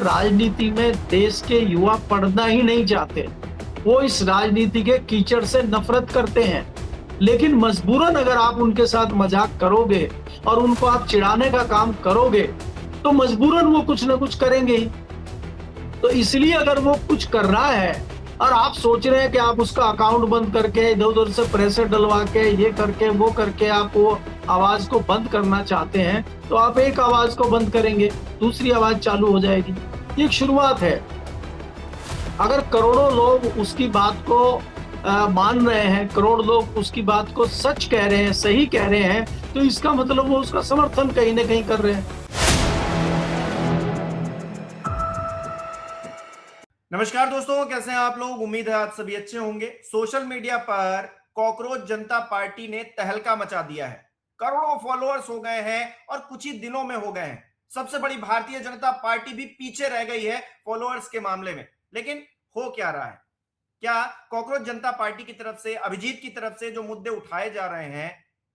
राजनीति में देश के युवा पढ़ना ही नहीं चाहते। वो इस राजनीति के कीचड़ से नफरत करते हैं। लेकिन मजबूरन अगर आप उनके साथ मजाक करोगे और उनको आप चिढ़ाने का काम करोगे तो मजबूरन वो कुछ ना कुछ करेंगे ही। तो इसलिए अगर वो कुछ कर रहा है और आप सोच रहे हैं कि आप उसका अकाउंट बंद करके इधर उधर से प्रेशर डलवा के ये करके वो करके आप वो आवाज को बंद करना चाहते हैं, तो आप एक आवाज को बंद करेंगे, दूसरी आवाज चालू हो जाएगी। ये एक शुरुआत है। अगर करोड़ों लोग उसकी बात को मान रहे हैं, करोड़ लोग उसकी बात को सच कह रहे हैं, सही कह रहे हैं, तो इसका मतलब वो उसका समर्थन कहीं ना कहीं कर रहे हैं। नमस्कार दोस्तों, कैसे हैं आप लोग। उम्मीद है आप सभी अच्छे होंगे। सोशल मीडिया पर कॉकरोच जनता पार्टी ने तहलका मचा दिया है। करोड़ों फॉलोअर्स हो गए हैं और कुछ ही दिनों में हो गए हैं। सबसे बड़ी भारतीय जनता पार्टी भी पीछे रह गई है फॉलोअर्स के मामले में। लेकिन हो क्या रहा है? क्या कॉकरोच जनता पार्टी की तरफ से, अभिजीत की तरफ से जो मुद्दे उठाए जा रहे हैं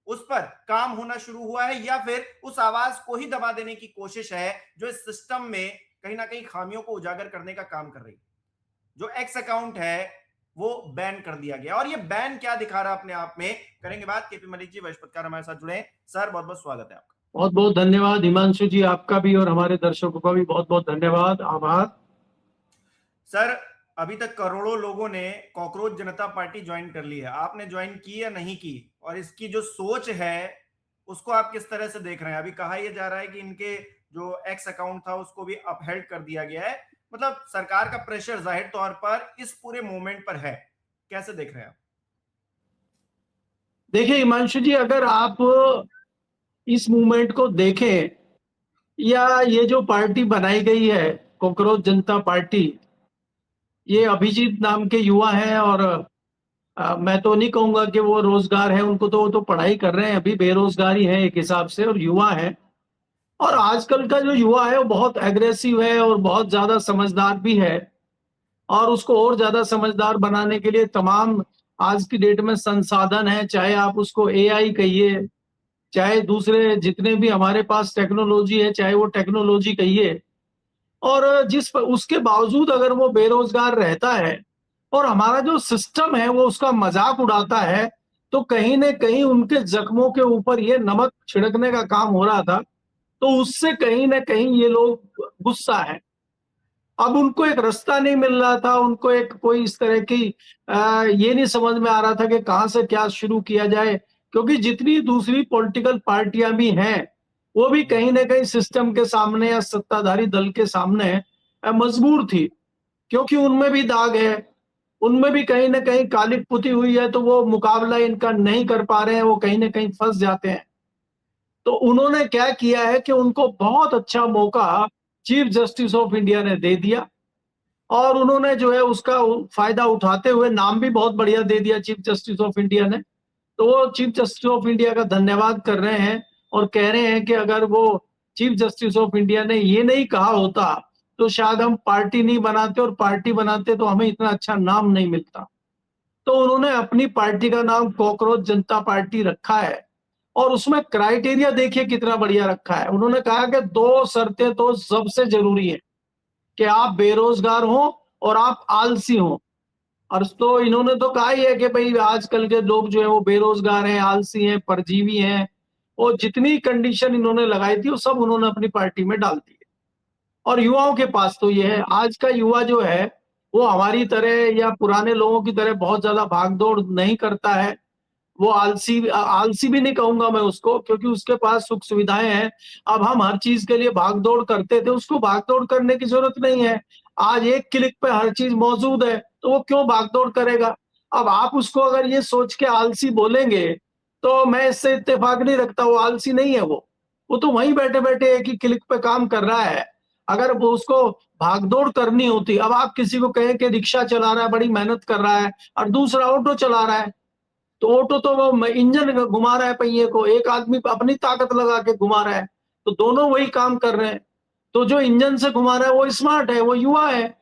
उस पर काम होना शुरू हुआ है, या फिर उस आवाज को ही दबा देने की कोशिश है जो इस सिस्टम में कहीं ना कहीं खामियों को उजागर करने का काम कर रही है? जो एक्स अकाउंट है वो बैन कर दिया गया, और ये बैन क्या दिखा रहा है अपने आप में, करेंगे बात। केपी मलिक जी वरिष्ठ पत्रकार हमारे साथ जुड़े। सर बहुत बहुत स्वागत है आपका। बहुत बहुत धन्यवाद हिमांशु जी, आपका भी और हमारे दर्शकों का भी बहुत बहुत धन्यवाद, आभार। सर, अभी तक करोड़ों लोगों ने कॉकरोच जनता पार्टी ज्वाइन कर ली है। आपने ज्वाइन की या नहीं की, और इसकी जो सोच है उसको आप किस तरह से देख रहे हैं? अभी कहा यह जा रहा है कि इनके जो एक्स अकाउंट था उसको भी अपहेल्ड कर दिया गया है। मतलब सरकार का प्रेशर जाहिर तौर पर इस पूरे मूवमेंट पर है। कैसे देख रहे हैं आप? देखिए हिमांशु जी, अगर आप इस मूवमेंट को देखें, या ये जो पार्टी बनाई गई है कॉकरोच जनता पार्टी, ये अभिजीत नाम के युवा हैं। और मैं तो नहीं कहूंगा कि वो रोजगार है उनको, तो वो तो पढ़ाई कर रहे हैं, अभी बेरोजगारी है एक हिसाब से, और युवा है। और आजकल का जो युवा है वो बहुत एग्रेसिव है और बहुत ज्यादा समझदार भी है। और उसको और ज्यादा समझदार बनाने के लिए तमाम आज की डेट में संसाधन है, चाहे आप उसको एआई कहिए, चाहे दूसरे जितने भी हमारे पास टेक्नोलॉजी है, चाहे वो टेक्नोलॉजी कहिए। और उसके बावजूद अगर वो बेरोजगार रहता है और हमारा जो सिस्टम है वो उसका मजाक उड़ाता है, तो कहीं ना कहीं उनके जख्मों के ऊपर ये नमक छिड़कने का काम हो रहा था। तो उससे कहीं ना कहीं ये लोग गुस्सा है। अब उनको एक रास्ता नहीं मिल रहा था, उनको एक कोई इस तरह की ये नहीं समझ में आ रहा था कि कहां से क्या शुरू किया जाए, क्योंकि जितनी दूसरी पॉलिटिकल पार्टियां भी हैं वो भी कहीं ना कहीं सिस्टम के सामने या सत्ताधारी दल के सामने मजबूर थी, क्योंकि उनमें भी दाग है, उनमें भी कहीं ना कहीं कालिक पुती हुई है। तो वो मुकाबला इनका नहीं कर पा रहे हैं, वो कहीं ना कहीं फंस जाते हैं। तो उन्होंने क्या किया है कि उनको बहुत अच्छा मौका चीफ जस्टिस ऑफ इंडिया ने दे दिया, और उन्होंने जो है उसका फायदा उठाते हुए नाम भी बहुत बढ़िया दे दिया चीफ जस्टिस ऑफ इंडिया ने। तो वो चीफ जस्टिस ऑफ इंडिया का धन्यवाद कर रहे हैं और कह रहे हैं कि अगर वो चीफ जस्टिस ऑफ इंडिया ने ये नहीं कहा होता तो शायद हम पार्टी नहीं बनाते, और पार्टी बनाते तो हमें इतना अच्छा नाम नहीं मिलता। तो उन्होंने अपनी पार्टी का नाम कॉकरोच जनता पार्टी रखा है, और उसमें क्राइटेरिया देखिए कितना बढ़िया रखा है। उन्होंने कहा कि दो शर्तें तो सबसे जरूरी है, कि आप बेरोजगार हो और आप आलसी हो। और तो इन्होंने तो कहा ही है कि भाई आजकल के लोग जो है वो बेरोजगार हैं, आलसी हैं, परजीवी हैं। और जितनी कंडीशन इन्होंने लगाई थी वो सब उन्होंने अपनी पार्टी में डाल दी है। और युवाओं के पास तो ये है, आज का युवा जो है वो हमारी तरह या पुराने लोगों की तरह बहुत ज्यादा भागदौड़ नहीं करता है। वो आलसी आलसी भी नहीं कहूंगा मैं उसको, क्योंकि उसके पास सुख सुविधाएं हैं। अब हम हर चीज के लिए भागदौड़ करते थे, उसको भागदौड़ करने की जरूरत नहीं है। आज एक क्लिक पे हर चीज मौजूद है, तो वो क्यों भागदौड़ करेगा? अब आप उसको अगर ये सोच के आलसी बोलेंगे तो मैं इससे इत्तेफाक नहीं रखता। वो आलसी नहीं है, वो तो वहीं बैठे बैठे एक ही क्लिक पे काम कर रहा है। अगर वो उसको भागदौड़ करनी होती, अब आप किसी को कहें कि रिक्शा चला रहा है, बड़ी मेहनत कर रहा है, और दूसरा ऑटो चला रहा है, तो ऑटो तो वो इंजन घुमा रहा है पहिए को, एक आदमी अपनी ताकत लगा के घुमा रहा है, तो दोनों वही काम कर रहे हैं। तो जो इंजन से घुमा रहा है वो स्मार्ट है, वो युवा है।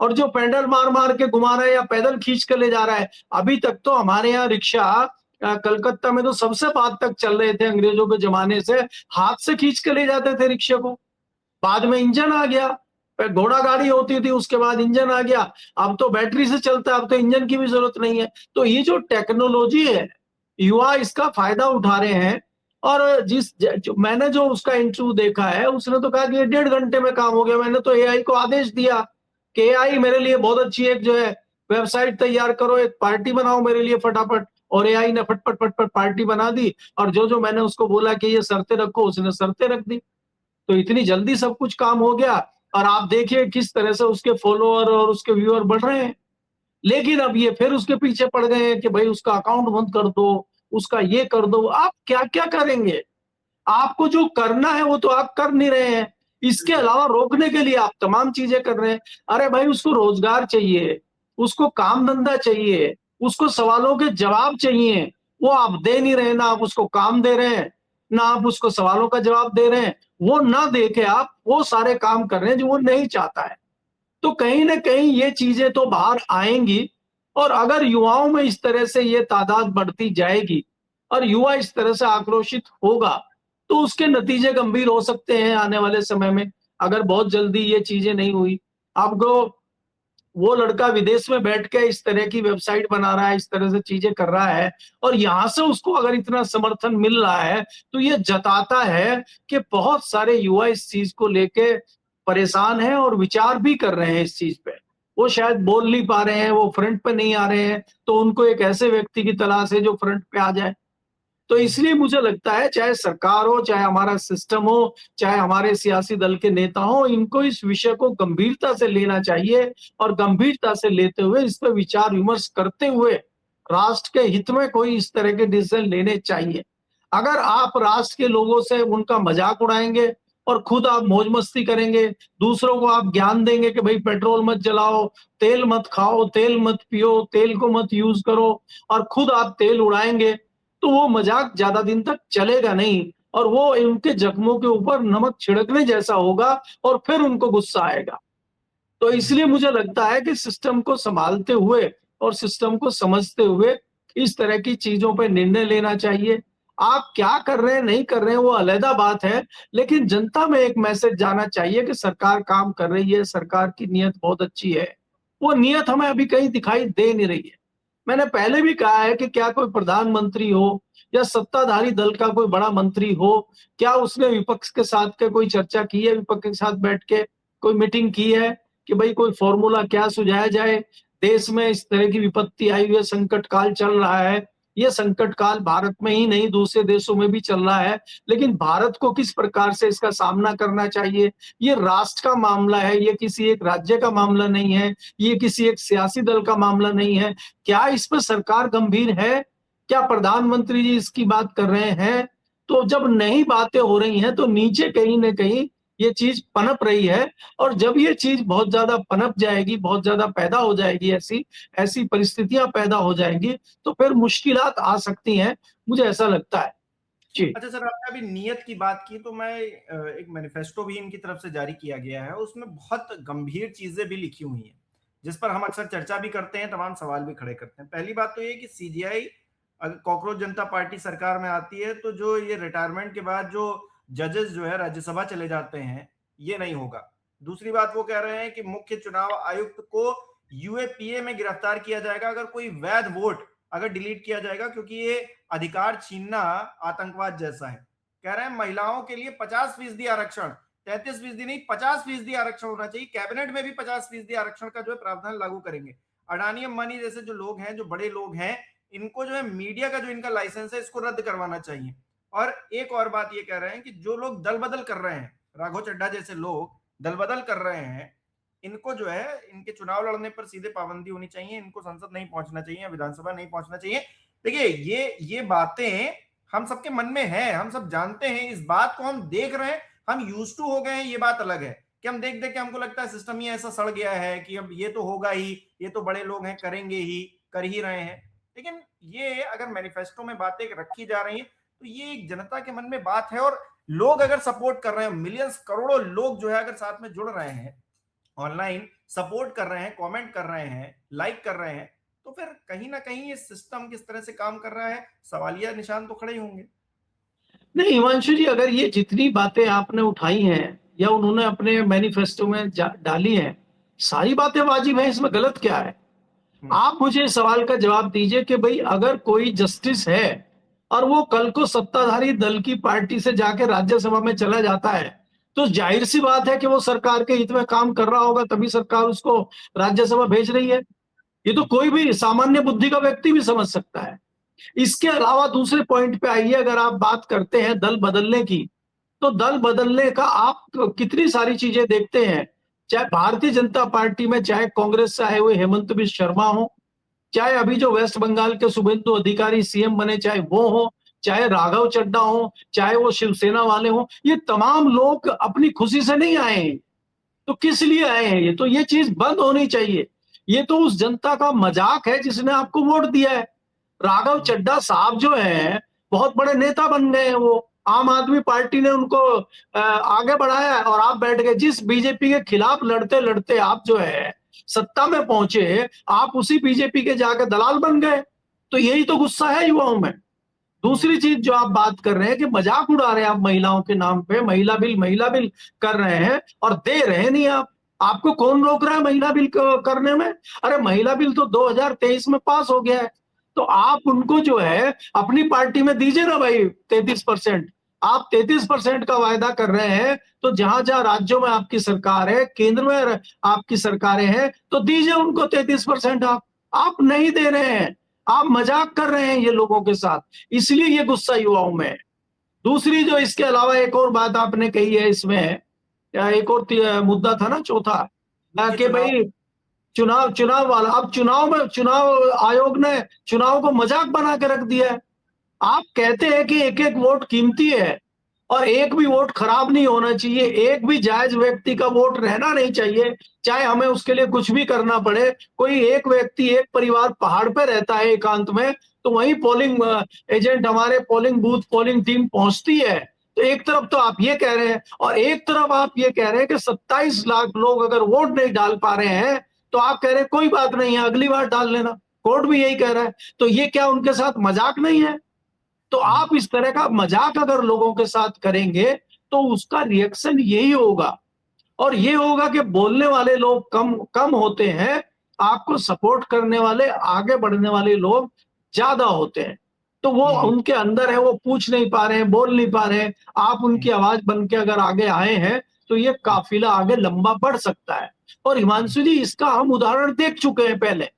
और जो पैडल मार मार के घुमा रहा है या पैदल खींच के ले जा रहा है, अभी तक तो हमारे यहाँ रिक्शा कलकत्ता में तो सबसे बाद तक चल रहे थे, अंग्रेजों के जमाने से हाथ से खींच के ले जाते थे रिक्शे को। बाद में इंजन आ गया, घोड़ा गाड़ी होती थी, उसके बाद इंजन आ गया, अब तो बैटरी से चलता है, अब तो इंजन की भी जरूरत नहीं है। तो ये जो टेक्नोलॉजी है, युवा इसका फायदा उठा रहे हैं। और मैंने जो उसका इंटरव्यू देखा है, उसने तो कहा कि ये 1.5 घंटे में काम हो गया। मैंने तो एआई को आदेश दिया कि एआई मेरे लिए बहुत अच्छी एक जो है वेबसाइट तैयार करो, एक पार्टी बनाओ मेरे लिए फटाफट। और एआई ने फटफट फटफट पार्टी बना दी, और जो जो मैंने उसको बोला कि ये शर्तें रखो, उसने शर्तें रख दी। तो इतनी जल्दी सब कुछ काम हो गया, और आप देखिए किस तरह से उसके फॉलोअर और उसके व्यूअर बढ़ रहे हैं। लेकिन अब ये फिर उसके पीछे पड़ गए हैं कि भाई उसका अकाउंट बंद कर दो, उसका ये कर दो। आप क्या क्या करेंगे? आपको जो करना है वो तो आप कर नहीं रहे हैं, इसके अलावा रोकने के लिए आप तमाम चीजें कर रहे हैं। अरे भाई, उसको रोजगार चाहिए, उसको काम धंधा चाहिए, उसको सवालों के जवाब चाहिए, वो आप दे नहीं रहे। ना आप उसको काम दे रहे हैं, ना आप उसको सवालों का जवाब दे रहे हैं। वो ना देके आप वो सारे काम कर रहे हैं जो वो नहीं चाहता है। तो कहीं ना कहीं ये चीजें तो बाहर आएंगी। और अगर युवाओं में इस तरह से ये तादाद बढ़ती जाएगी और युवा इस तरह से आक्रोशित होगा, तो उसके नतीजे गंभीर हो सकते हैं आने वाले समय में, अगर बहुत जल्दी ये चीजें नहीं हुई। आपको वो लड़का विदेश में बैठ के इस तरह की वेबसाइट बना रहा है, इस तरह से चीजें कर रहा है, और यहां से उसको अगर इतना समर्थन मिल रहा है, तो ये जताता है कि बहुत सारे युवा इस चीज को लेके परेशान हैं और विचार भी कर रहे हैं इस चीज पे। वो शायद बोल नहीं पा रहे हैं, वो फ्रंट पे नहीं आ रहे हैं, तो उनको एक ऐसे व्यक्ति की तलाश है जो फ्रंट पे आ जाए। तो इसलिए मुझे लगता है, चाहे सरकार हो, चाहे हमारा सिस्टम हो, चाहे हमारे सियासी दल के नेता हो, इनको इस विषय को गंभीरता से लेना चाहिए, और गंभीरता से लेते हुए इस पर विचार विमर्श करते हुए राष्ट्र के हित में कोई इस तरह के डिसीजन लेने चाहिए। अगर आप राष्ट्र के लोगों से उनका मजाक उड़ाएंगे और खुद आप मौज मस्ती करेंगे, दूसरों को आप ज्ञान देंगे कि भाई पेट्रोल मत जलाओ, तेल मत खाओ, तेल मत पियो, तेल को मत यूज करो, और खुद आप तेल उड़ाएंगे, तो वो मजाक ज्यादा दिन तक चलेगा नहीं, और वो उनके जख्मों के ऊपर नमक छिड़कने जैसा होगा, और फिर उनको गुस्सा आएगा। तो इसलिए मुझे लगता है कि सिस्टम को संभालते हुए और सिस्टम को समझते हुए इस तरह की चीजों पर निर्णय लेना चाहिए। आप क्या कर रहे हैं, नहीं कर रहे हैं, वो अलग बात है, लेकिन जनता में एक मैसेज जाना चाहिए कि सरकार काम कर रही है, सरकार की नीयत बहुत अच्छी है। वो नीयत हमें अभी कहीं दिखाई दे नहीं रही है। मैंने पहले भी कहा है कि क्या कोई प्रधानमंत्री हो या सत्ताधारी दल का कोई बड़ा मंत्री हो, क्या उसने विपक्ष के साथ के कोई चर्चा की है, विपक्ष के साथ बैठ के कोई मीटिंग की है कि भाई कोई फॉर्मूला क्या सुझाया जाए? देश में इस तरह की विपत्ति आई हुई है, संकट काल चल रहा है। ये संकट काल भारत में ही नहीं, दूसरे देशों में भी चल रहा है, लेकिन भारत को किस प्रकार से इसका सामना करना चाहिए? ये राष्ट्र का मामला है, ये किसी एक राज्य का मामला नहीं है, ये किसी एक सियासी दल का मामला नहीं है। क्या इस पर सरकार गंभीर है? क्या प्रधानमंत्री जी इसकी बात कर रहे हैं? तो जब नहीं बातें हो रही हैं, तो नीचे कहीं ना कहीं ये चीज पनप रही है। और जब ये चीज बहुत ज्यादा पनप जाएगी, बहुत ज्यादा पैदा हो जाएगी, ऐसी ऐसी परिस्थितियां पैदा हो जाएंगी, तो फिर मुश्किलात आ सकती हैं, मुझे ऐसा लगता है। जी। अच्छा सर, आपने अभी नियत की बात की, तो मैं एक मैनिफेस्टो भी इनकी तरफ से जारी किया गया है, उसमें बहुत गंभीर चीजें भी लिखी हुई हैं, जिस पर हम अक्सर चर्चा भी करते हैं, तमाम सवाल भी खड़े करते हैं। पहली बात तो ये कि सीजीआई अगर कॉकरोच जनता पार्टी सरकार में आती है, तो जो ये रिटायरमेंट के बाद जो जजेस जो है राज्यसभा चले जाते हैं, ये नहीं होगा। दूसरी बात, वो कह रहे हैं कि मुख्य चुनाव आयुक्त को यूएपीए में गिरफ्तार किया जाएगा अगर कोई वैध वोट अगर डिलीट किया जाएगा, क्योंकि ये अधिकार छीनना आतंकवाद जैसा है। कह रहे हैं महिलाओं के लिए 50% आरक्षण, 33% नहीं, 50% आरक्षण होना चाहिए। कैबिनेट में भी 50% आरक्षण का जो है प्रावधान लागू करेंगे। अडानी अंबानी जैसे जो लोग हैं, जो बड़े लोग हैं, इनको जो है मीडिया का जो इनका लाइसेंस है, इसको रद्द करवाना चाहिए। और एक और बात ये कह रहे हैं कि जो लोग दल बदल कर रहे हैं, राघव चड्ढा जैसे लोग दल बदल कर रहे हैं, इनको जो है इनके चुनाव लड़ने पर सीधे पाबंदी होनी चाहिए, इनको संसद नहीं पहुंचना चाहिए, विधानसभा नहीं पहुंचना चाहिए। देखिए, ये बातें हम सबके मन में है, हम सब जानते हैं, इस बात को हम देख रहे हैं, हम यूज टू हो गए हैं। ये बात अलग है कि हम देख देख के हमको लगता है सिस्टम ही ऐसा सड़ गया है कि अब ये तो होगा ही, ये तो बड़े लोग हैं, करेंगे ही, कर ही रहे हैं। लेकिन ये अगर मैनिफेस्टो में बातें रखी जा रही हैं, तो ये एक जनता के मन में बात है, और लोग अगर सपोर्ट कर रहे हैं, मिलियंस करोड़ों लोग जो है अगर साथ में जुड़ रहे हैं, ऑनलाइन सपोर्ट कर रहे हैं, कमेंट कर रहे हैं, लाइक कर रहे हैं, तो फिर कहीं ना कहीं ये सिस्टम किस तरह से काम कर रहा है, सवालिया निशान तो खड़े ही होंगे। नहीं हिमांशु जी, अगर ये जितनी बातें आपने उठाई हैं, या उन्होंने अपने मैनिफेस्टो में डाली हैं, सारी बातें वाजिब हैं, इसमें गलत क्या है? आप मुझे इस सवाल का जवाब दीजिए कि भाई अगर कोई जस्टिस है और वो कल को सत्ताधारी दल की पार्टी से जाके राज्यसभा में चला जाता है, तो जाहिर सी बात है कि वो सरकार के हित में काम कर रहा होगा, तभी सरकार उसको राज्यसभा भेज रही है। ये तो कोई भी सामान्य बुद्धि का व्यक्ति भी समझ सकता है। इसके अलावा दूसरे पॉइंट पे आइए, अगर आप बात करते हैं दल बदलने की, तो दल बदलने का आप कितनी सारी चीजें देखते हैं। चाहे भारतीय जनता पार्टी में, चाहे कांग्रेस से आए हुए हेमंत बिश्व शर्मा हो, चाहे अभी जो वेस्ट बंगाल के शुभेंदु अधिकारी सीएम बने, चाहे वो हो, चाहे राघव चड्ढा हो, चाहे वो शिवसेना वाले हो, ये तमाम लोग अपनी खुशी से नहीं आए हैं। तो किस लिए आए हैं? ये चीज बंद होनी चाहिए। ये तो उस जनता का मजाक है जिसने आपको वोट दिया है। राघव चड्ढा साहब जो है, बहुत बड़े नेता बन गए हैं वो। आम आदमी पार्टी ने उनको आगे बढ़ाया है और आप बैठ गए। जिस बीजेपी के खिलाफ लड़ते लड़ते आप जो है सत्ता में पहुंचे, आप उसी बीजेपी के जाके दलाल बन गए। तो यही तो गुस्सा है युवाओं में। दूसरी चीज जो आप बात कर रहे हैं कि मजाक उड़ा रहे हैं आप महिलाओं के नाम पे, महिला बिल कर रहे हैं और दे रहे नहीं आप। आपको कौन रोक रहा है महिला बिल करने में? अरे महिला बिल तो 2023 में पास हो गया है। तो आप उनको जो है अपनी पार्टी में दीजिए ना भाई 33%। आप 33% का वायदा कर रहे हैं, तो जहां जहां राज्यों में आपकी सरकार है, केंद्र में आपकी सरकारें हैं, तो दीजिए उनको 33%। आप नहीं दे रहे हैं, आप मजाक कर रहे हैं ये लोगों के साथ, इसलिए ये गुस्सा युवाओं में है। दूसरी जो इसके अलावा एक और बात आपने कही है इसमें, एक और मुद्दा था ना चौथा, कि भाई चुनाव वाला। अब चुनाव आयोग ने चुनाव को मजाक बना के रख दिया है। आप कहते हैं कि एक एक वोट कीमती है और एक भी वोट खराब नहीं होना चाहिए, एक भी जायज व्यक्ति का वोट रहना नहीं चाहिए, चाहे हमें उसके लिए कुछ भी करना पड़े। कोई एक व्यक्ति, एक परिवार पहाड़ पे रहता है एकांत में, तो वहीं पोलिंग एजेंट, हमारे पोलिंग बूथ, पोलिंग टीम पहुंचती है। तो एक तरफ तो आप ये कह रहे हैं और एक तरफ आप ये कह रहे हैं कि 27 लाख लोग अगर वोट नहीं डाल पा रहे हैं, तो आप कह रहे हैं कोई बात नहीं है, अगली बार डाल लेना। कोर्ट भी यही कह रहा है। तो ये क्या उनके साथ मजाक नहीं है? तो आप इस तरह का मजाक अगर लोगों के साथ करेंगे, तो उसका रिएक्शन यही होगा। और ये होगा कि बोलने वाले लोग कम कम होते हैं, आपको सपोर्ट करने वाले, आगे बढ़ने वाले लोग ज्यादा होते हैं। तो वो उनके अंदर है, वो पूछ नहीं पा रहे हैं, बोल नहीं पा रहे हैं। आप उनकी आवाज बन के अगर आगे आए हैं, तो ये काफिला आगे लंबा बढ़ सकता है। और हिमांशु जी, इसका हम उदाहरण देख चुके हैं पहले।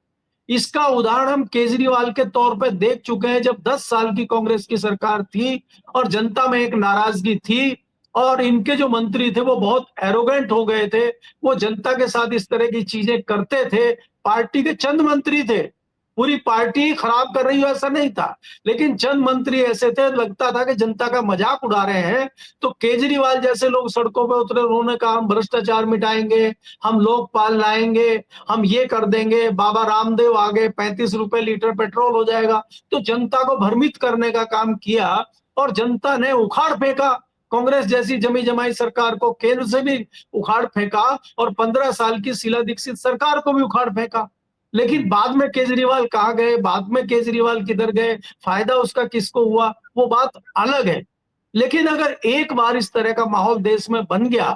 इसका उदाहरण हम केजरीवाल के तौर पे देख चुके हैं। जब 10 साल की कांग्रेस की सरकार थी और जनता में एक नाराजगी थी और इनके जो मंत्री थे वो बहुत एरोगेंट हो गए थे, वो जनता के साथ इस तरह की चीजें करते थे। पार्टी के चंद मंत्री थे, पूरी पार्टी ही खराब कर रही हो ऐसा नहीं था, लेकिन चंद मंत्री ऐसे थे, लगता था कि जनता का मजाक उड़ा रहे हैं। तो केजरीवाल जैसे लोग सड़कों पर उतरे, उन्होंने कहा हम भ्रष्टाचार मिटाएंगे, हम लोकपाल लाएंगे, हम ये कर देंगे। बाबा रामदेव आ गए, 35 रुपए लीटर पेट्रोल हो जाएगा। तो जनता को भ्रमित करने का काम किया और जनता ने उखाड़ फेंका कांग्रेस जैसी जमी जमाई सरकार को, केंद्र से भी उखाड़ फेंका और 15 साल की शीला दीक्षित सरकार को भी उखाड़ फेंका। लेकिन बाद में केजरीवाल कहाँ गए, बाद में केजरीवाल किधर गए, फायदा उसका किसको हुआ, वो बात अलग है। लेकिन अगर एक बार इस तरह का माहौल देश में बन गया,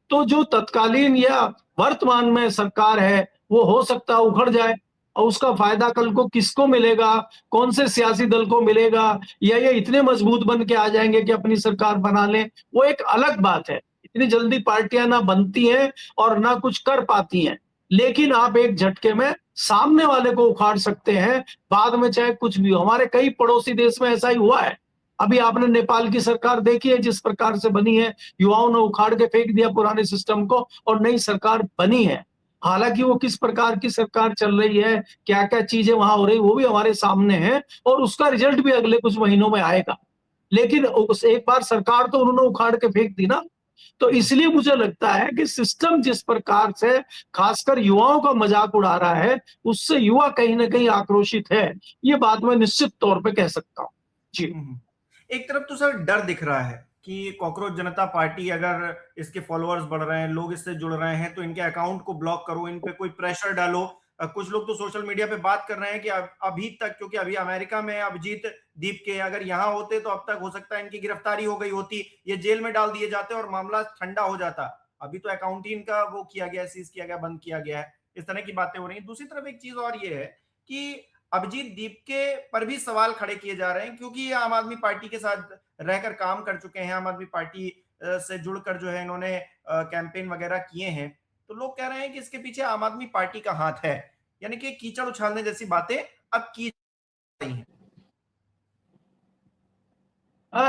तो जो तत्कालीन या वर्तमान में सरकार है, वो हो सकता है उखड़ जाए। और उसका फायदा कल को किसको मिलेगा, कौन से सियासी दल को मिलेगा, या ये इतने मजबूत बन के आ जाएंगे कि अपनी सरकार बना लें, वो एक अलग बात है। इतनी जल्दी पार्टियां ना बनती हैं और ना कुछ कर पाती हैं। लेकिन आप एक झटके में सामने वाले को उखाड़ सकते हैं, बाद में चाहे कुछ भी हो। हमारे कई पड़ोसी देश में ऐसा ही हुआ है। अभी आपने नेपाल की सरकार देखी है जिस प्रकार से बनी है, युवाओं ने उखाड़ के फेंक दिया पुराने सिस्टम को और नई सरकार बनी है। हालांकि वो किस प्रकार की सरकार चल रही है, क्या क्या चीजें वहां हो रही, वो भी हमारे सामने है और उसका रिजल्ट भी अगले कुछ महीनों में आएगा। लेकिन उस एक बार सरकार तो उन्होंने उखाड़ के फेंक दी ना। तो इसलिए मुझे लगता है कि सिस्टम जिस प्रकार से खासकर युवाओं का मजाक उड़ा रहा है, उससे युवा कहीं ना कहीं आक्रोशित है। ये बात मैं निश्चित तौर पे कह सकता हूँ जी। एक तरफ तो सर डर दिख रहा है कि कॉकरोच जनता पार्टी, अगर इसके फॉलोअर्स बढ़ रहे हैं, लोग इससे जुड़ रहे हैं, तो इनके अकाउंट को ब्लॉक करो, इन पे कोई प्रेशर डालो कुछ लोग तो सोशल मीडिया पे बात कर रहे हैं कि अभी तक, क्योंकि अभी अमेरिका में अभिजीत दीप के, अगर यहाँ होते तो अब तक हो सकता है इनकी गिरफ्तारी हो गई होती, ये जेल में डाल दिए जाते और मामला ठंडा हो जाता। अभी तो अकाउंट ही इनका वो किया गया, सीज किया गया, बंद किया गया है। इस तरह की बातें हो रही हैं। दूसरी तरफ एक चीज और ये है कि अभिजीत दीप के पर भी सवाल खड़े किए जा रहे हैं, क्योंकि ये आम आदमी पार्टी के साथ रहकर काम कर चुके हैं, आम आदमी पार्टी से जुड़कर जो है इन्होंने कैंपेन वगैरह किए हैं। तो लोग कह रहे हैं कि इसके पीछे आम आदमी पार्टी का हाथ है, यानी कि कीचड़ उछालने जैसी बातें अब की रही हैं।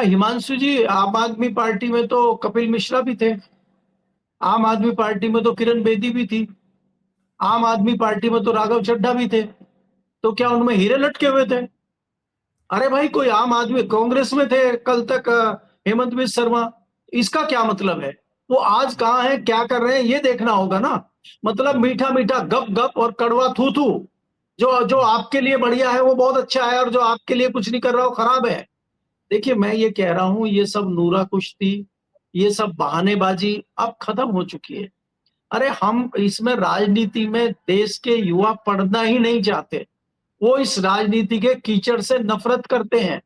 हिमांशु जी, आम आदमी पार्टी में तो कपिल मिश्रा भी थे, आम आदमी पार्टी में तो किरण बेदी भी थी, आम आदमी पार्टी में तो राघव चड्ढा भी थे। तो क्या उनमें हीरे लटके हुए थे? अरे भाई, कोई आम आदमी कांग्रेस में थे कल तक, हेमंत बिस्वा शर्मा, इसका क्या मतलब है? वो आज कहाँ है, क्या कर रहे हैं, ये देखना होगा ना। मतलब मीठा मीठा गप गप और कड़वा थू थू। जो जो आपके लिए बढ़िया है वो बहुत अच्छा है, और जो आपके लिए कुछ नहीं कर रहा वो खराब है। देखिए, मैं ये कह रहा हूं, ये सब नूरा कुश्ती, ये सब बहानेबाजी अब खत्म हो चुकी है। अरे हम इसमें राजनीति में देश के युवा पढ़ना ही नहीं चाहते, वो इस राजनीति के कीचड़ से नफरत करते हैं।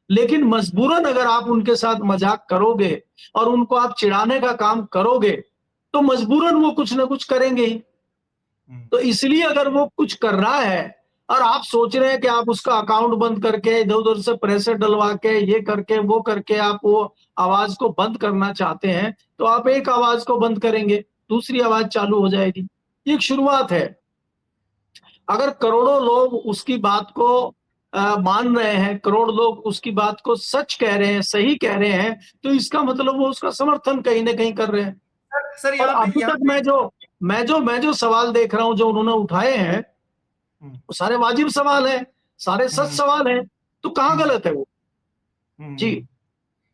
लेकिन मजबूरन अगर आप उनके साथ मजाक करोगे और उनको आप चिढ़ाने का काम करोगे, तो मजबूरन वो कुछ ना कुछ करेंगे ही। तो इसलिए अगर वो कुछ कर रहा है और आप सोच रहे हैं कि आप उसका अकाउंट बंद करके, इधर उधर से प्रेशर डलवा के, ये करके वो करके आप वो आवाज को बंद करना चाहते हैं, तो आप एक आवाज को बंद करेंगे, दूसरी आवाज चालू हो जाएगी। ये एक शुरुआत है। अगर करोड़ों लोग उसकी बात को मान रहे हैं, करोड़ लोग उसकी बात को सच कह रहे हैं, सही कह रहे हैं, तो इसका मतलब वो उसका समर्थन कहीं ना कहीं कर रहे हैं। सर और यहाँ अभी पे तक मैं जो सवाल देख रहा हूं जो उन्होंने उठाए हैं, वो सारे वाजिब सवाल हैं, सारे सच सवाल हैं। तो कहाँ गलत है वो? जी।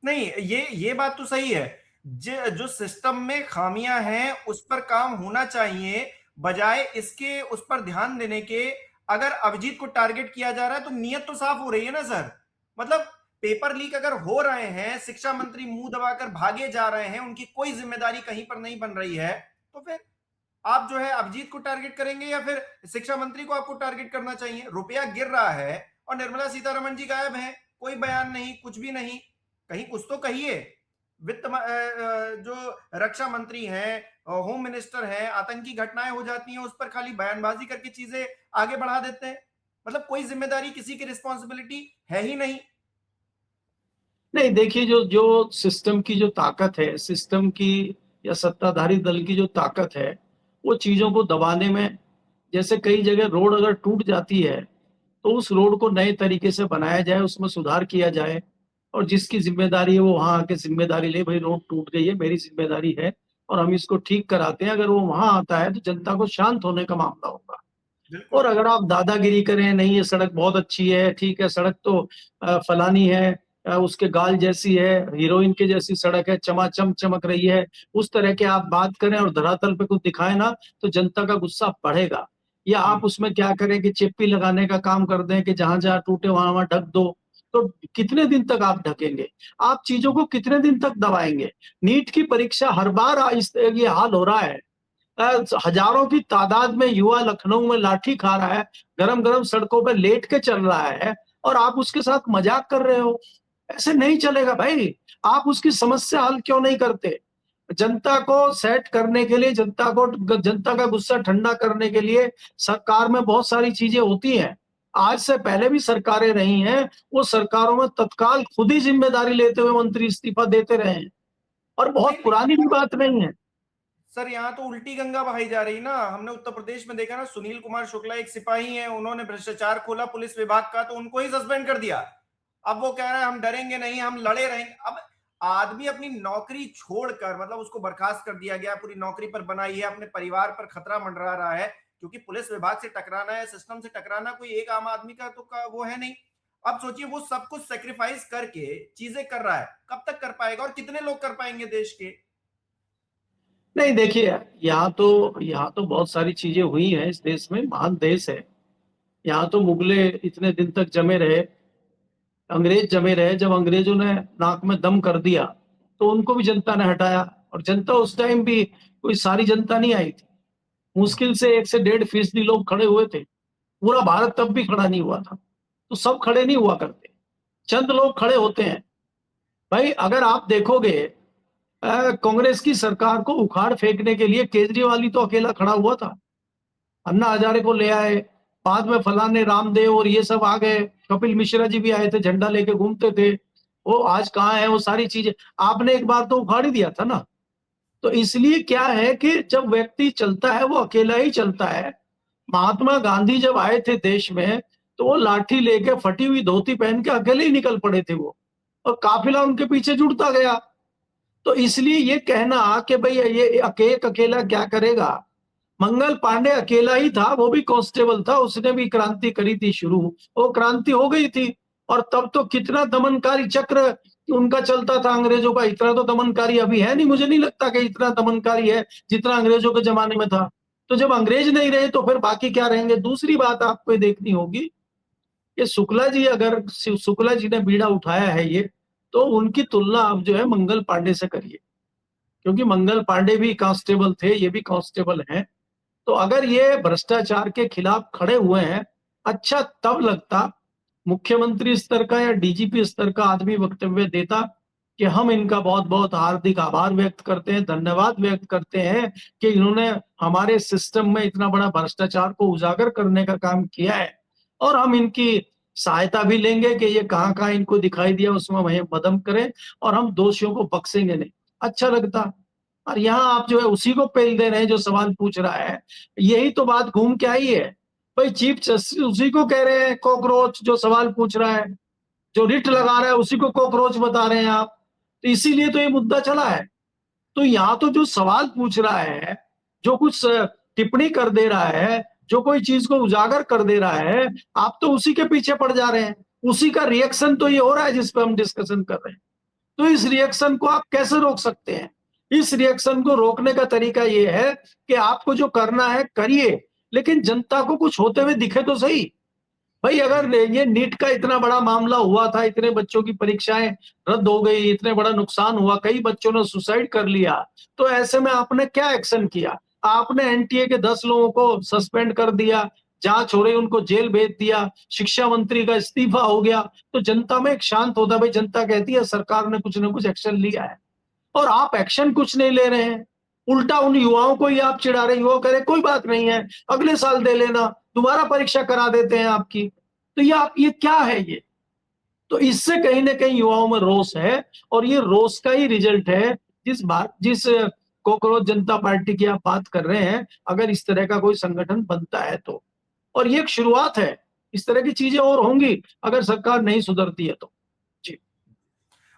नहीं, ये बात तो सही है। जो सिस्टम में खामियां हैं उस पर काम होना चाहिए, बजाय इसके उस पर ध्यान देने के। अगर अभिजीत को टारगेट किया जा रहा है तो नीयत तो साफ हो रही है ना सर। मतलब पेपर लीक अगर हो रहे हैं, शिक्षा मंत्री मुंह दबाकर भागे जा रहे हैं, उनकी कोई जिम्मेदारी कहीं पर नहीं बन रही है, तो फिर आप जो है अभिजीत को टारगेट करेंगे या फिर शिक्षा मंत्री को आपको टारगेट करना चाहिए? रुपया गिर रहा है और निर्मला सीतारमण जी गायब हैं, कोई बयान नहीं, कुछ भी नहीं। कहीं कुछ तो कहिए। जो रक्षा मंत्री हैं, होम मिनिस्टर हैं, आतंकी घटनाएं हो जाती हैं उस पर खाली बयानबाजी करके चीजें आगे बढ़ा देते हैं। मतलब कोई जिम्मेदारी, किसी की रिस्पॉन्सिबिलिटी है ही नहीं। नहीं, देखिए, जो जो सिस्टम की जो ताकत है, सिस्टम की या सत्ताधारी दल की जो ताकत है, वो चीजों को दबाने में, जैसे कई जगह रोड अगर टूट जाती है तो उस रोड को नए तरीके से बनाया जाए, उसमें सुधार किया जाए, और जिसकी जिम्मेदारी है वो वहां आके जिम्मेदारी ले, भाई रोड टूट गई है, मेरी जिम्मेदारी है और हम इसको ठीक कराते हैं। अगर वो वहां आता है तो जनता को शांत होने का मामला होगा। बिल्कुल। और अगर आप दादागिरी करें, नहीं ये सड़क बहुत अच्छी है, ठीक है, सड़क तो फलानी है, उसके गाल जैसी है, हीरोइन के जैसी सड़क है, चमाचम चमक रही है, उस तरह के आप बात करें और धरातल पे कुछ दिखाए ना, तो जनता का गुस्सा बढ़ेगा। या आप उसमें क्या करें कि चिप्पी लगाने का काम कर दें कि जहां जहां टूटे वहां वहां ढक दो, तो कितने दिन तक आप ढकेंगे? आप चीजों को कितने दिन तक दबाएंगे? नीट की परीक्षा हर बार ये हाल हो रहा है। हजारों की तादाद में युवा लखनऊ में लाठी खा रहा है, गरम गरम सड़कों पे लेट के चल रहा है, और आप उसके साथ मजाक कर रहे हो। ऐसे नहीं चलेगा भाई। आप उसकी समस्या हल क्यों नहीं करते? जनता को सेट करने के लिए, जनता का गुस्सा ठंडा करने के लिए सरकार में बहुत सारी चीजें होती हैं। आज से पहले भी सरकारें रही हैं, वो सरकारों में तत्काल खुद ही जिम्मेदारी लेते हुए मंत्री इस्तीफा देते रहे हैं, और बहुत नहीं, पुरानी भी बात नहीं है। सर यहाँ तो उल्टी गंगा बहाई जा रही ना। हमने उत्तर प्रदेश में देखा ना, सुनील कुमार शुक्ला एक सिपाही हैं, उन्होंने भ्रष्टाचार खोला पुलिस विभाग का तो उनको ही सस्पेंड कर दिया। अब वो कह रहे हैं हम डरेंगे नहीं, हम लड़े रहेंगे। अब आदमी अपनी नौकरी छोड़कर, मतलब उसको बर्खास्त कर दिया गया, पूरी नौकरी पर बनाई है, अपने परिवार पर खतरा मंडरा रहा है, क्योंकि पुलिस विभाग से टकराना है, सिस्टम से टकराना कोई एक आम आदमी का तो वो है नहीं। अब सोचिए वो सब कुछ सेक्रीफाइस करके चीजें कर रहा है, कब तक कर पाएगा और कितने लोग कर पाएंगे देश के? नहीं, देखिए, यहाँ तो बहुत सारी चीजें हुई हैं। इस देश में, महान देश है। यहाँ तो मुगले इतने दिन तक जमे रहे, अंग्रेज जमे रहे। जब अंग्रेजों ने नाक में दम कर दिया तो उनको भी जनता ने हटाया, और जनता उस टाइम भी कोई सारी जनता नहीं आई थी। मुश्किल से 1 से 1.5% लोग खड़े हुए थे। पूरा भारत तब भी खड़ा नहीं हुआ था। तो सब खड़े नहीं हुआ करते, चंद लोग खड़े होते हैं। भाई अगर आप देखोगे कांग्रेस की सरकार को उखाड़ फेंकने के लिए केजरीवाल ही तो अकेला खड़ा हुआ था। अन्ना हजारे को ले आए, बाद में फलाने रामदेव और ये सब आ गए, कपिल मिश्रा जी भी आए थे, झंडा लेके घूमते थे। वो आज कहाँ है वो सारी चीजें? आपने एक बार तो उखाड़ ही दिया था ना। तो इसलिए क्या है कि जब व्यक्ति चलता है वो अकेला ही चलता है। महात्मा गांधी जब आए थे देश में तो वो लाठी लेके फटी हुई धोती पहन के अकेले ही निकल पड़े थे वो, और काफिला उनके पीछे जुड़ता गया। तो इसलिए ये कहना कि भाई ये अकेला क्या करेगा, मंगल पांडे अकेला ही था, वो भी कांस्टेबल था, उसने भी क्रांति करी थी शुरू, वो क्रांति हो गई थी। और तब तो कितना दमनकारी चक्र उनका चलता था अंग्रेजों का। इतना तो दमनकारी अभी है नहीं, मुझे नहीं लगता कि इतना दमनकारी है जितना अंग्रेजों के जमाने में था। तो जब अंग्रेज नहीं रहे तो फिर बाकी क्या रहेंगे? दूसरी बात आपको ये देखनी होगी कि शुक्ला जी, अगर शुक्ला जी ने बीड़ा उठाया है ये, तो उनकी तुलना आप जो है मंगल पांडे से करिए, क्योंकि मंगल पांडे भी कांस्टेबल थे, ये भी कांस्टेबल हैं। तो अगर ये भ्रष्टाचार के खिलाफ खड़े हुए हैं, अच्छा तब लगता मुख्यमंत्री स्तर का या डीजीपी स्तर का आदमी वक्तव्य देता कि हम इनका बहुत बहुत हार्दिक आभार व्यक्त करते हैं, धन्यवाद व्यक्त करते हैं कि इन्होंने हमारे सिस्टम में इतना बड़ा भ्रष्टाचार को उजागर करने का काम किया है, और हम इनकी सहायता भी लेंगे कि ये कहाँ कहाँ इनको दिखाई दिया उसमें वहीं मदम करें, और हम दोषियों को बख्शेंगे नहीं। अच्छा लगता। और यहाँ आप जो है उसी को पेल दे रहे हैं जो सवाल पूछ रहा है। यही तो बात घूम के आई है। भाई चीफ जस्टिस उसी को कह रहे हैं कॉकरोच, जो सवाल पूछ रहा है, जो रिट लगा रहा है उसी को कॉकरोच बता रहे हैं आप। तो इसीलिए तो ये मुद्दा चला है। तो यहाँ तो जो सवाल पूछ रहा है, जो कुछ टिप्पणी कर दे रहा है, जो कोई चीज को उजागर कर दे रहा है, आप तो उसी के पीछे पड़ जा रहे हैं। उसी का रिएक्शन तो ये हो रहा है जिस पर हम डिस्कशन कर रहे हैं। तो इस रिएक्शन को आप कैसे रोक सकते हैं? इस रिएक्शन को रोकने का तरीका ये है कि आपको जो करना है करिए, लेकिन जनता को कुछ होते हुए दिखे तो सही। भाई अगर ये नीट का इतना बड़ा मामला हुआ था, इतने बच्चों की परीक्षाएं रद्द हो गई, इतने बड़ा नुकसान हुआ, कई बच्चों ने सुसाइड कर लिया, तो ऐसे में आपने क्या एक्शन किया? आपने एनटीए के 10 लोगों को सस्पेंड कर दिया, जांच हो रही उनको जेल भेज दिया, शिक्षा मंत्री का इस्तीफा हो गया। तो जनता में एक शांत होता, भाई जनता कहती है सरकार ने कुछ ना कुछ एक्शन लिया है, और आप एक्शन कुछ नहीं ले रहे हैं। उल्टा उन युवाओं को ही आप चिढ़ा रहे हैं। युवा कह रहे कोई बात नहीं है, अगले साल दे लेना, दोबारा परीक्षा करा देते हैं आपकी। तो ये क्या है ये? तो इससे कहीं ना कहीं युवाओं में रोष है, और ये रोष का ही रिजल्ट है जिस कॉकरोच जनता पार्टी की आप बात कर रहे हैं, अगर इस तरह का कोई संगठन बनता है तो। और ये एक शुरुआत है, इस तरह की चीजें और होंगी अगर सरकार नहीं सुधरती है तो। जी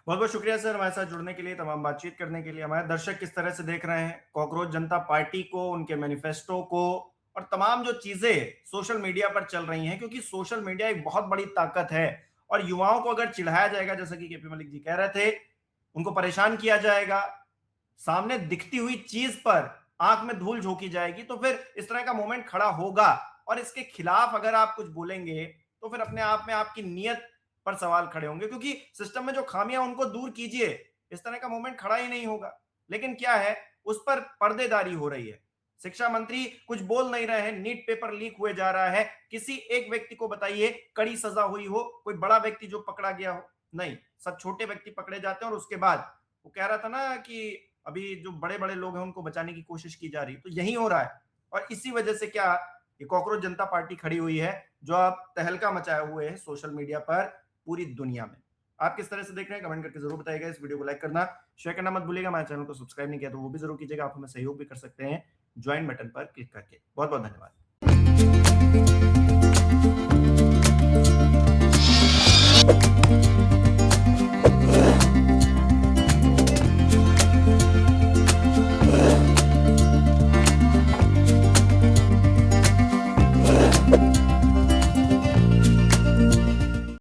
बहुत बहुत शुक्रिया सर हमारे साथ जुड़ने के लिए, तमाम बातचीत करने के लिए। हमारे दर्शक किस तरह से देख रहे हैं कॉकरोच जनता पार्टी को, उनके मैनिफेस्टो को, और तमाम जो चीजें सोशल मीडिया पर चल रही हैं, क्योंकि सोशल मीडिया एक बहुत बड़ी ताकत है। और युवाओं को अगर चिढ़ाया जाएगा, जैसा कि केपी मलिक जी कह रहे थे, उनको परेशान किया जाएगा, सामने दिखती हुई चीज पर आंख में धूल झोंकी जाएगी, तो फिर इस तरह का मोमेंट खड़ा होगा। और इसके खिलाफ अगर आप कुछ बोलेंगे तो फिर अपने आप में आपकी नीयत पर सवाल खड़े होंगे, क्योंकि सिस्टम में जो खामियां उनको दूर कीजिए, इस तरह का मूवमेंट खड़ा ही नहीं होगा। लेकिन क्या है, उस पर पर्देदारी हो रही है। शिक्षा मंत्री कुछ बोल नहीं रहे हैं, नीट पेपर लीक हुए जा रहा है, किसी एक व्यक्ति को बताइए कड़ी सजा हुई हो, कोई बड़ा व्यक्ति जो पकड़ा गया हो? नहीं, सब छोटे व्यक्ति पकड़े जाते हैं। और उसके बाद वो कह रहा था ना कि अभी जो बड़े बड़े लोग हैं उनको बचाने की कोशिश की जा रही, तो यही हो रहा है। और इसी वजह से क्या, ये कॉकरोच जनता पार्टी खड़ी हुई है, जो आप तहलका मचाए हुए है सोशल मीडिया पर पूरी दुनिया में। आप किस तरह से देख रहे हैं कमेंट करके जरूर बताइएगा। इस वीडियो को लाइक करना, शेयर करना मत भूलिएगा। हमारे चैनल को सब्सक्राइब नहीं किया तो वो भी जरूर कीजिएगा। आप हमें सहयोग भी कर सकते हैं ज्वाइन बटन पर क्लिक करके। बहुत बहुत धन्यवाद।